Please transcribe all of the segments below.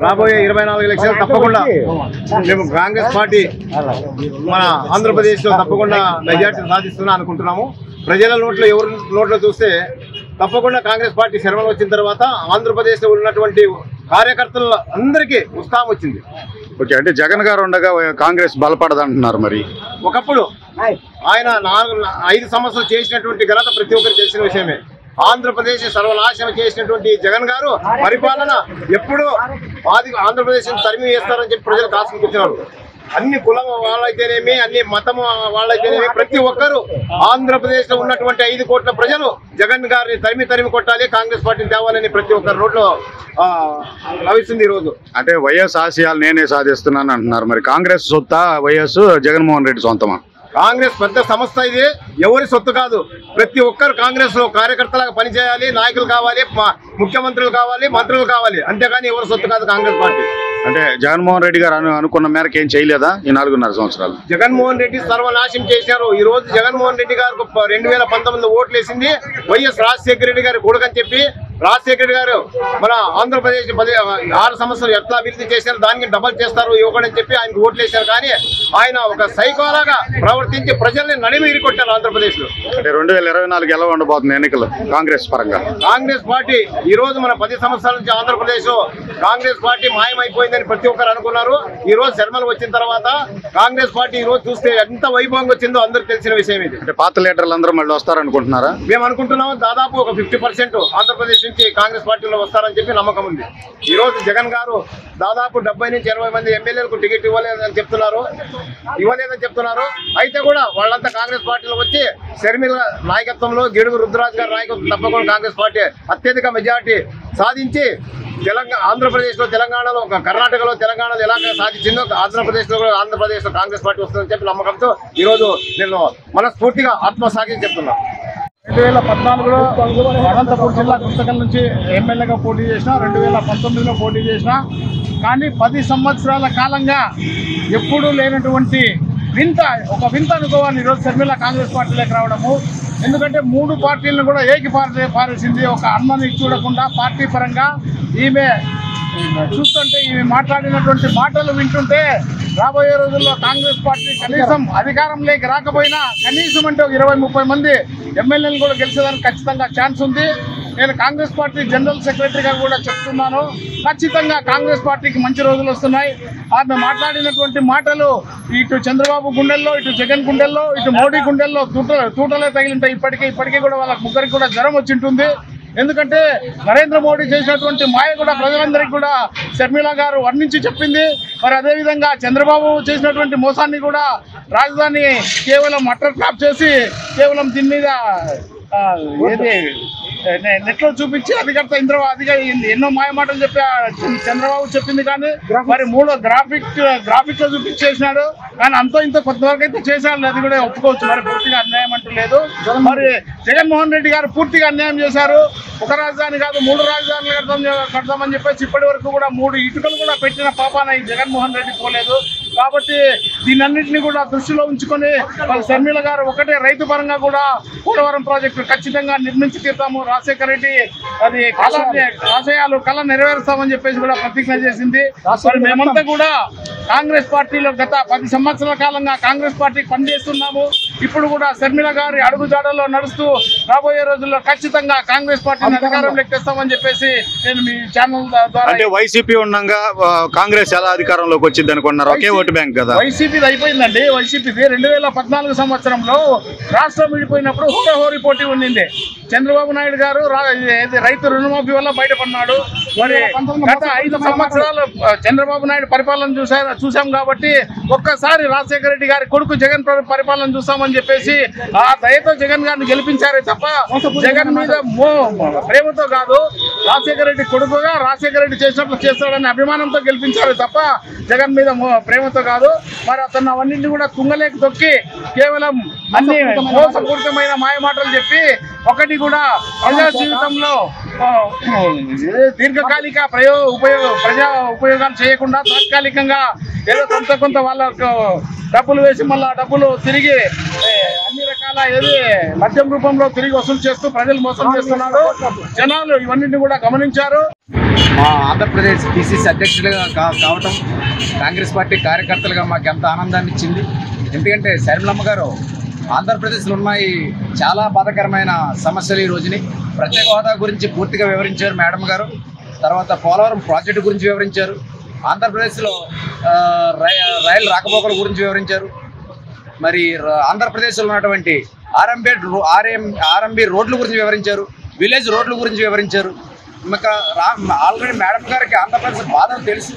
రాబోయే 24 ఎలక్షన్లు తప్పకుండా మేము కాంగ్రెస్ పార్టీ మన ఆంధ్రప్రదేశ్లో తప్పకుండా మెజార్టీ సాధిస్తున్నా అనుకుంటున్నాము. ప్రజల నోట్లో ఎవరి నోట్లో చూస్తే తప్పకుండా కాంగ్రెస్ పార్టీ శర్మలు వచ్చిన తర్వాత ఆంధ్రప్రదేశ్లో ఉన్నటువంటి కార్యకర్తల అందరికీ ఉత్సాహం వచ్చింది. ఓకే, అంటే జగన్ గారు ఉండగా కాంగ్రెస్ బలపడదంటున్నారు. మరి ఒకప్పుడు ఆయన 5 సంవత్సరాలు చేసినటువంటి ఘనత ప్రతి ఒక్కరు చేసిన విషయమే. ఆంధ్రప్రదేశ్ సర్వనాశనం చేసినటువంటి జగన్ గారు పరిపాలన ఎప్పుడూ ఆంధ్రప్రదేశ్ తరిమి వేస్తారని చెప్పి ప్రజలు కాసుకు కూర్చున్నారు. అన్ని కులం వాళ్ళైతేనేమి, అన్ని మతం వాళ్ళైతేనేమి, ప్రతి ఒక్కరూ ఆంధ్రప్రదేశ్ లో ఉన్నటువంటి 5 కోట్ల ప్రజలు జగన్ గారిని తరిమి కొట్టాలి, కాంగ్రెస్ పార్టీని తేవాలని ప్రతి ఒక్కరి రోడ్లో లభిస్తుంది. ఈ రోజు అంటే వైఎస్ ఆశయాలు నేనే సాధిస్తున్నాను అంటున్నారు. మరి కాంగ్రెస్ సొత్తా వైఎస్ జగన్మోహన్ రెడ్డి సొంతమా? కాంగ్రెస్ పెద్ద సంస్థ, ఇది ఎవరి సొత్తు కాదు. ప్రతి ఒక్కరు కాంగ్రెస్ లో కార్యకర్తలాగా పనిచేయాలి, నాయకులు కావాలి, ముఖ్యమంత్రులు కావాలి, మంత్రులు కావాలి, అంతేగాని ఎవరి సొత్తు కాదు కాంగ్రెస్ పార్టీ. అంటే జగన్మోహన్ రెడ్డి గారు అనుకున్న మేరకు ఏం చేయలేదా ఈ 4.5 సంవత్సరాలు? జగన్మోహన్ రెడ్డి సర్వనాశనం చేశారు. ఈ రోజు జగన్మోహన్ రెడ్డి గారు 2019 ఓట్లు వేసింది వైఎస్ రాజశేఖర రెడ్డి గారి కొడుకని చెప్పి. రాజశేఖర రెడ్డి గారు మన ఆంధ్రప్రదేశ్ 6 సంవత్సరాలు ఎట్లా అభివృద్ధి చేశారు, దానికి డబల్ చేస్తారు ఇవ్వకని చెప్పి ఆయనకు ఓట్లు వేశారు. కానీ ఆయన ఒక సైకోలాగా ప్రవర్తించి ప్రజల్ని నడిమి ఇరుకొట్టారు ఆంధ్రప్రదేశ్ లో. అంటే 2024 ఎలా ఉండబోతుంది ఎన్నికలు కాంగ్రెస్ పరంగా? కాంగ్రెస్ పార్టీ ఈ రోజు మన 10 సంవత్సరాల నుంచి ఆంధ్రప్రదేశ్ లో కాంగ్రెస్ పార్టీ మాయమైపోయిందని ప్రతి ఒక్కరు అనుకున్నారు. ఈ రోజు శర్మలు వచ్చిన తర్వాత కాంగ్రెస్ పార్టీ ఈ రోజు చూస్తే ఎంత వైభవంగా వచ్చిందో అందరికి తెలిసిన విషయం ఇది. అంటే పాత లీడర్లు అందరూ మళ్ళీ వస్తారనుకుంటున్నారా? మేము అనుకుంటున్నాము దాదాపు ఒక 50% ఆంధ్రప్రదేశ్ నుంచి కాంగ్రెస్ పార్టీలో వస్తారని చెప్పి నమ్మకం ఉంది. ఈ రోజు జగన్ గారు దాదాపు 70 నుంచి 80 మంది ఎమ్మెల్యేలకు టికెట్ ఇవ్వలేదని చెప్తున్నారు. అయితే కూడా వాళ్ళంతా కాంగ్రెస్ పార్టీలో వచ్చి షర్మిల నాయకత్వంలో, గిడుగు రుద్రరాజు గారి నాయకత్వం తప్పకుండా కాంగ్రెస్ పార్టీ అత్యధిక మెజార్టీ సాధించి ఆంధ్రప్రదేశ్లో, తెలంగాణలో, కర్ణాటకలో, తెలంగాణలో ఎలాగ సాధించిందో ఆంధ్రప్రదేశ్లో కాంగ్రెస్ పార్టీ వస్తుందని చెప్పి నమ్మకంతో ఈరోజు నేను మనస్ఫూర్తిగా ఆత్మసాక్షి చెప్తున్నాను. 2014లో అనంతపూర్ జిల్లా గుంతకల్ నుంచి ఎమ్మెల్యేగా పోటీ చేసిన, 2019లో పోటీ చేసిన. కానీ 10 సంవత్సరాల కాలంగా ఎప్పుడూ లేనటువంటి ఒక వింత అనుకోవాలి ఈరోజు షర్మిల కాంగ్రెస్ పార్టీలోకి రావడము. ఎందుకంటే 3 పార్టీలను కూడా ఏకి పారేసింది. ఒక అన్నని చూడకుండా పార్టీ పరంగా ఈమె చూస్తుంటే, ఈమె మాట్లాడినటువంటి మాటలు వింటుంటే రాబోయే రోజుల్లో కాంగ్రెస్ పార్టీ కనీసం అధికారంలోకి రాకపోయినా కనీసం అంటే 20-30 మంది ఎమ్మెల్యేలు కూడా గెలిచేదానికి ఖచ్చితంగా ఛాన్స్ ఉంది. నేను కాంగ్రెస్ పార్టీ జనరల్ సెక్రటరీగా కూడా చెప్తున్నాను, ఖచ్చితంగా కాంగ్రెస్ పార్టీకి మంచి రోజులు వస్తున్నాయి. ఆమె మాట్లాడినటువంటి మాటలు ఇటు చంద్రబాబు గుండెల్లో, ఇటు జగన్ గుండెల్లో, ఇటు మోడీ గుండెల్లో తూటలే తగిలింటాయి. ఇప్పటికీ కూడా వాళ్ళకి ముగ్గురికి కూడా జ్వరం వచ్చింటుంది. ఎందుకంటే నరేంద్ర మోడీ చేసినటువంటి మాయ కూడా ప్రజలందరికీ కూడా షర్మిల గారు వర్ణించి చెప్పింది. మరి అదేవిధంగా చంద్రబాబు చేసినటువంటి మోసాన్ని కూడా రాజధాని కేవలం అట్టర్ ట్రాప్ చేసి కేవలం దీని మీద నెట్లో చూపించి అధికారత ఎన్నో మాయమాటలు చెప్పి చంద్రబాబు చెప్పింది. కానీ మరి 3 గ్రాఫిక్ లో చూపించేసినాడు. కానీ అంతో ఇంత కొంతవరకు అయితే చేశాడు, అది కూడా ఒప్పుకోవచ్చు. మరి పూర్తిగా అన్యాయం అంటూ లేదు. మరి జగన్మోహన్ రెడ్డి గారు పూర్తిగా అన్యాయం చేశారు. ఒక రాజధాని కాదు 3 రాజధానులు కడతామని చెప్పేసి ఇప్పటి వరకు కూడా 3 ఇటుకలు కూడా పెట్టిన పాపాన ఈ జగన్మోహన్ రెడ్డి పోలేదు. కాబట్టి దీనన్నింటినీ కూడా దృష్టిలో ఉంచుకొని షర్మిల గారు ఒకటే రైతు పరంగా కూడా పోలవరం ప్రాజెక్టు ఖచ్చితంగా నిర్మించి తీరుతాము, రాజశేఖర రెడ్డి అది ఆశయాలు కళ నెరవేరుస్తామని చెప్పేసి కూడా ప్రతిజ్ఞ చేసింది. మరి మేమంతా కూడా కాంగ్రెస్ పార్టీలో గత 10 సంవత్సరాల కాలంగా కాంగ్రెస్ పార్టీకి పనిచేస్తున్నాము. ఇప్పుడు కూడా షర్మిల గారి అడుగుజాడల్లో నడుస్తూ రాబోయే రోజుల్లో ఖచ్చితంగా కాంగ్రెస్ పార్టీని అధికారంలోకి తెస్తామని చెప్పేసి నేను మీ ఛానల్ ద్వారా. అంటే వైసీపీ ఉండగా కాంగ్రెస్ ఎలా అధికారంలోకి వచ్చింది అనుకున్నారు? ఒకే ఓటు బ్యాంక్ కదా. వైసీపీది అయిపోయిందండి. వైసీపీది 2014 సంవత్సరంలో రాష్ట్రం విడిపోయినప్పుడు హోరీ పోటీ ఉండింది. చంద్రబాబు నాయుడు గారు రైతు రుణమాఫీ వల్ల బయటపడినాడు. మరి గత 5 సంవత్సరాలు చంద్రబాబు నాయుడు పరిపాలన చూసాం కాబట్టి ఒక్కసారి రాజశేఖర రెడ్డి గారి కొడుకు జగన్ పరిపాలన చూసామని చెప్పేసి ఆ దయతో జగన్ గారిని గెలిపించారే తప్ప జగన్ మీద ప్రేమతో కాదు, రాజశేఖర రెడ్డి కొడుకుగా రాజశేఖర రెడ్డి చేసినట్లు చేస్తాడని అభిమానంతో గెలిపించారు తప్ప జగన్ మీద ప్రేమతో కాదు. మరి అతను అవన్నింటినీ కూడా తుంగలేకి తొక్కి కేవలం అన్ని మోసపూరితమైన మాయమాటలు చెప్పి ఒకటి కూడా ప్రజా జీవితంలో దీర్ఘకాలిక ప్రజా ఉపయోగాలు చేయకుండా తాత్కాలికంగా ఏదో కొంత వాళ్ళకు డబ్బులు వేసి మళ్ళీ డబ్బులు తిరిగి అన్ని రకాల మద్యం రూపంలో తిరిగి వసూలు చేస్తూ ప్రజలు మోసం చేస్తున్నాడు. జనాలు ఇవన్నింటినీ కూడా గమనించారు. మా ఆంధ్రప్రదేశ్ పిసిసి అధ్యక్షులుగా కావటం కాంగ్రెస్ పార్టీ కార్యకర్తలుగా మాకు ఎంత ఆనందాన్ని ఇచ్చింది. ఎందుకంటే శర్మిలమ్మ గారు ఆంధ్రప్రదేశ్లో ఉన్నాయి చాలా బాధాకరమైన సమస్యలు ఈ రోజుని ప్రత్యేక హోదా గురించి పూర్తిగా వివరించారు మేడం గారు. తర్వాత పోలవరం ప్రాజెక్టు గురించి వివరించారు. ఆంధ్రప్రదేశ్లో రైలు రాకపోకల గురించి వివరించారు. మరి ఆంధ్రప్రదేశ్లో ఉన్నటువంటి ఆర్ఎంబి రోడ్ల గురించి వివరించారు. విలేజ్ రోడ్ల గురించి వివరించారు. ఇంకా ఆల్రెడీ మేడం గారికి ఆంధ్రప్రదేశ్ బాధలు తెలుసు.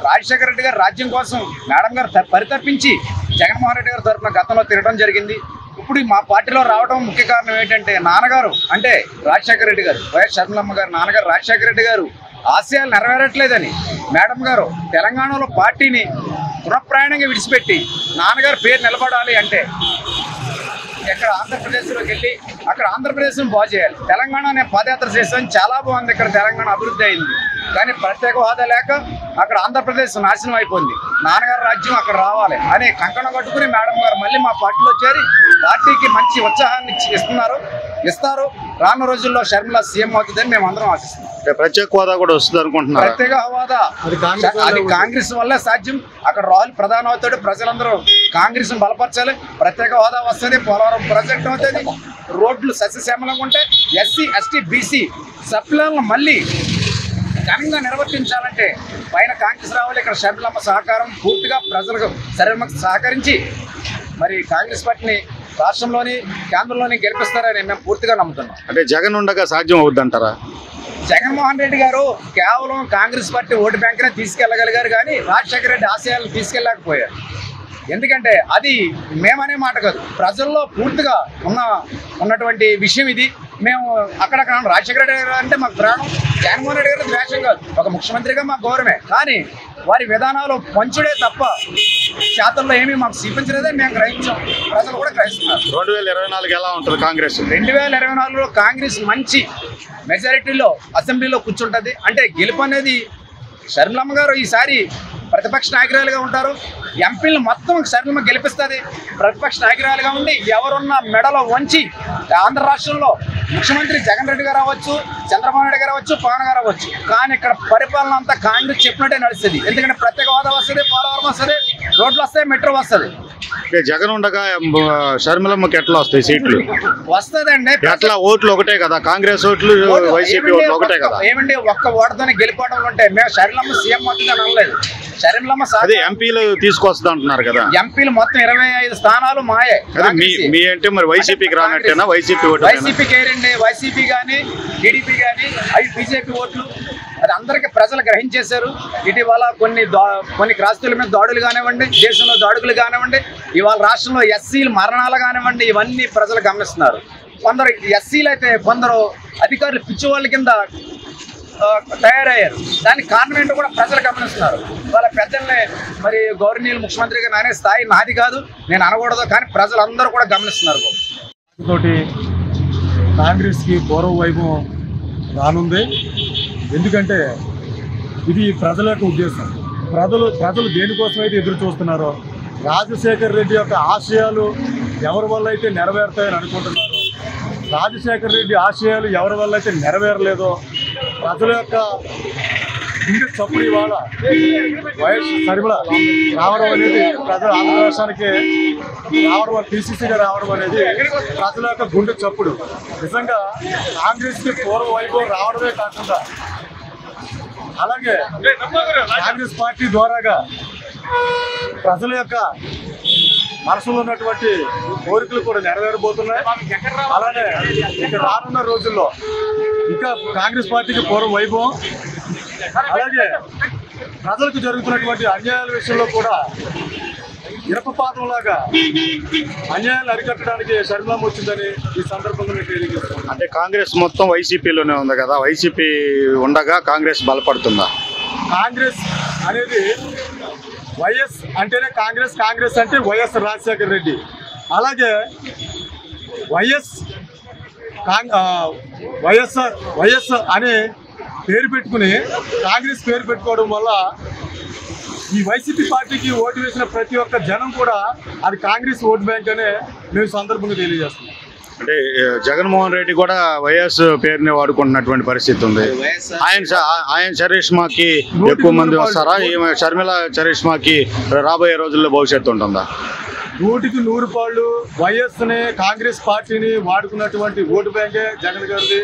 రాజశేఖర రెడ్డి గారు రాజ్యం కోసం మేడం గారు పరితపించి జగన్మోహన్ రెడ్డి గారి తరఫున గతంలో తిరగడం జరిగింది. ఇప్పుడు మా పార్టీలో రావడం ముఖ్య కారణం ఏంటంటే నాన్నగారు అంటే రాజశేఖర రెడ్డి గారు, వైఎస్ షర్మిలమ్మ గారు నాన్నగారు రాజశేఖర రెడ్డి గారు ఆశయాలు నెరవేరట్లేదని మేడం గారు తెలంగాణలో పార్టీని పునఃప్రయాణంగా విడిచిపెట్టి నాన్నగారు పేరు నిలబడాలి అంటే ఎక్కడ ఆంధ్రప్రదేశ్లోకి వెళ్ళి అక్కడ ఆంధ్రప్రదేశ్ను బాగు చేయాలి. తెలంగాణ నేను పాదయాత్ర చేశాను, చాలా బాగుంది, ఇక్కడ తెలంగాణ అభివృద్ధి అయింది. కానీ ప్రత్యేక హోదా లేక అక్కడ ఆంధ్రప్రదేశ్ నాశనం అయిపోయింది. నాన్నగారు రాజ్యం అక్కడ రావాలి అని కంకణం కట్టుకుని మేడం గారు మళ్ళీ మా పార్టీలో చేరి పార్టీకి మంచి ఉత్సాహాన్ని ఇస్తారు. రానున్న రోజుల్లో షర్మిల సీఎం అవుతుందని మేము అందరం ఆశిస్తున్నాం. ప్రత్యేక హోదా కూడా వస్తుంది అనుకుంటున్నారు. ప్రత్యేక హోదా అది కాంగ్రెస్ వల్లే సాధ్యం. అక్కడ రాహుల్ ప్రధాని అవుతాడు. ప్రజలందరూ కాంగ్రెస్ బలపరచాలి. ప్రత్యేక హోదా వస్తుంది. పోలవరం ప్రాజెక్ట్ అవుతుంది. రోడ్లు సస్యశ్యామలంగా ఉంటాయి. ఎస్సీ ఎస్టీ బీసీ సప్లైలను మళ్ళీ ఘనంగా నిర్వర్తించాలంటే పైన కాంగ్రెస్ రావాలి. ఇక్కడ షర్మిలమ్మ సహకారం పూర్తిగా ప్రజలకు సహకరించి మరి కాంగ్రెస్ పార్టీని రాష్ట్రంలోని కేంద్రంలోని గెలిపిస్తారని మేము పూర్తిగా నమ్ముతున్నాం. అంటే జగన్ ఉండగా సాధ్యం అవుద్దంటారా? జగన్మోహన్ రెడ్డి గారు కేవలం కాంగ్రెస్ పార్టీ ఓటు బ్యాంకునే తీసుకెళ్లగలిగారు కానీ రాజశేఖర రెడ్డి ఆశయాలను తీసుకెళ్ళలేకపోయారు. ఎందుకంటే అది మేమనే మాట కాదు, ప్రజల్లో పూర్తిగా ఉన్నటువంటి విషయం ఇది. మేము అక్కడక్కడ రాజశేఖర రెడ్డి గారు అంటే మాకు ప్రాణం, జగన్మోహన్ రెడ్డి గారు ద్వేషం కాదు, ఒక ముఖ్యమంత్రిగా మాకు గౌరవమే. కానీ వారి విధానాలు పంచుడే తప్ప శాతంలో ఏమీ మాకు చూపించలేదే మేము గ్రహించాం. ప్రజలు కూడా గ్రహిస్తున్నారు. 2024 ఎలా ఉంటుంది కాంగ్రెస్? 2024లో కాంగ్రెస్ మంచి మెజారిటీలో అసెంబ్లీలో కూర్చుంటుంది. అంటే గెలుపు అనేది షర్మిలమ్మ గారు ఈసారి ప్రతిపక్ష నాయకురాలుగా ఉంటారు. ఎంపీలు మొత్తం షర్మిలమ్మ గెలిపిస్తుంది. ప్రతిపక్ష నాయకురాలుగా ఉండి ఎవరున్న మెడలో వంచి ఆంధ్ర రాష్ట్రంలో ముఖ్యమంత్రి జగన్ రెడ్డి గారు అవ్వచ్చు, చంద్రబాబు నాయుడు గారు అవ్వచ్చు, పవన్ గారు అవ్వచ్చు. కానీ ఇక్కడ పరిపాలన అంతా కాంగ్రెస్ చెప్పినట్టే నడుస్తుంది. ఎందుకంటే ప్రత్యేక హోదా వస్తుంది, పోలవరం వస్తుంది, రోడ్లు వస్తాయి, మెట్రో వస్తుంది. జగన్ ఉండగా షర్మిలమ్మకి ఎట్లా వస్తాయి సీట్లు? వస్తుందండి. ఎట్లా ఓట్లు ఒకటే కదా, కాంగ్రెస్ ఓట్లు వైసీపీ ఓట్లు ఒకటే కదా. ఏమండి ఒక్క ఓటుతోనే గెలిపోవడం ఉంటాయి. మేము షర్మిలమ్మ సీఎం అవుతుంది అనలేదు. షర్మిలమ్మ అదే ఎంపీలు తీసుకొస్తా అంటున్నారు కదా. ఎంపీలు మొత్తం 25 స్థానాలు మాయే. మీ అంటే మరి వైసీపీకి రానట్టేనా? వైసీపీకి ఏరండి. వైసీపీ కానీ టీడీపీ కానీ అవి బీజేపీ ఓట్లు. అది అందరికీ ప్రజలు గ్రహించేశారు. ఇటీవల కొన్ని క్రాస్తుల మీద దాడులు కానివ్వండి, దేశంలో దాడులు కానివ్వండి, ఇవాళ రాష్ట్రంలో ఎస్సీలు మరణాలు కానివ్వండి, ఇవన్నీ ప్రజలు గమనిస్తున్నారు. కొందరు ఎస్సీలు అయితే కొందరు అధికారులు పిచ్చివాళ్ళ కింద తయారయ్యారు. దానికి కారణం ఏంటో కూడా ప్రజలు గమనిస్తున్నారు. వాళ్ళ పెద్దల్ని మరి గౌరవనీయులు ముఖ్యమంత్రిగా నానే స్థాయి నాది కాదు, నేను అనకూడదు, కానీ ప్రజలందరూ కూడా గమనిస్తున్నారు. తోటి కాంగ్రెస్కి పూర్వ వైభవం రానుంది. ఎందుకంటే ఇది ప్రజల యొక్క ఉద్దేశం. ప్రజలు దేనికోసం అయితే ఎదురు చూస్తున్నారో, రాజశేఖర రెడ్డి యొక్క ఆశయాలు ఎవరి వల్ల అయితే నెరవేరుతాయని అనుకుంటున్నారో, రాజశేఖర రెడ్డి ఆశయాలు ఎవరి వల్ల అయితే నెరవేరలేదో ప్రజల యొక్క గుండె చప్పుడు ఇవాళ వైఎస్ షర్మిల రావడం అనేది, ప్రజల ఆంధ్రదేశానికి రావడం, పిసిసిగా రావడం అనేది ప్రజల యొక్క గుండె చప్పుడు. నిజంగా కాంగ్రెస్కి పూర్వ వైభవం రావడమే కాకుండా అలాగే కాంగ్రెస్ పార్టీ ద్వారాగా ప్రజల యొక్క మనసులో ఉన్నటువంటి కోరికలు కూడా నెరవేరబోతున్నాయి. అలానే ఇక రానున్న రోజుల్లో ఇంకా కాంగ్రెస్ పార్టీకి పూర్వ వైభవం, అలాగే ప్రజలకు జరుగుతున్నటువంటి అన్యాయాల విషయంలో కూడా ఇరపపాతంలాగా అన్యాయాలు అరికట్టడానికి షర్మిలమ్మ వచ్చిందని ఈ సందర్భంగా నేను తెలియజేస్తున్నాను. అంటే కాంగ్రెస్ మొత్తం వైసీపీలోనే ఉంది కదా, వైసీపీ ఉండగా కాంగ్రెస్ బలపడుతుందా? కాంగ్రెస్ అనేది వైఎస్ అంటేనే కాంగ్రెస్, కాంగ్రెస్ అంటే వైఎస్ రాజశేఖర రెడ్డి. అలాగే వైఎస్ అనే పేరు పెట్టుకుని కాంగ్రెస్ పేరు పెట్టుకోవడం వల్ల ఈ వైసీపీ పార్టీకి ఓటు వేసిన ప్రతి ఒక్క జనం కూడా అది కాంగ్రెస్ ఓటు బ్యాంక్ అనే మేము సందర్భంగా తెలియజేస్తున్నాం. అంటే జగన్మోహన్ రెడ్డి కూడా వైఎస్ పేరుని వాడుకుంటున్నటువంటి పరిస్థితి ఉంది. ఆయన చరిష్మాకి ఎక్కువ మంది వస్తారా? షర్మిల చరిష్మాకి రాబోయే రోజుల్లో భవిష్యత్తు ఉంటుందా? 100కి 100 పాళ్ళు వైఎస్ని కాంగ్రెస్ పార్టీని వాడుకున్నటువంటి ఓటు బ్యాంకే జగన్ గారిది.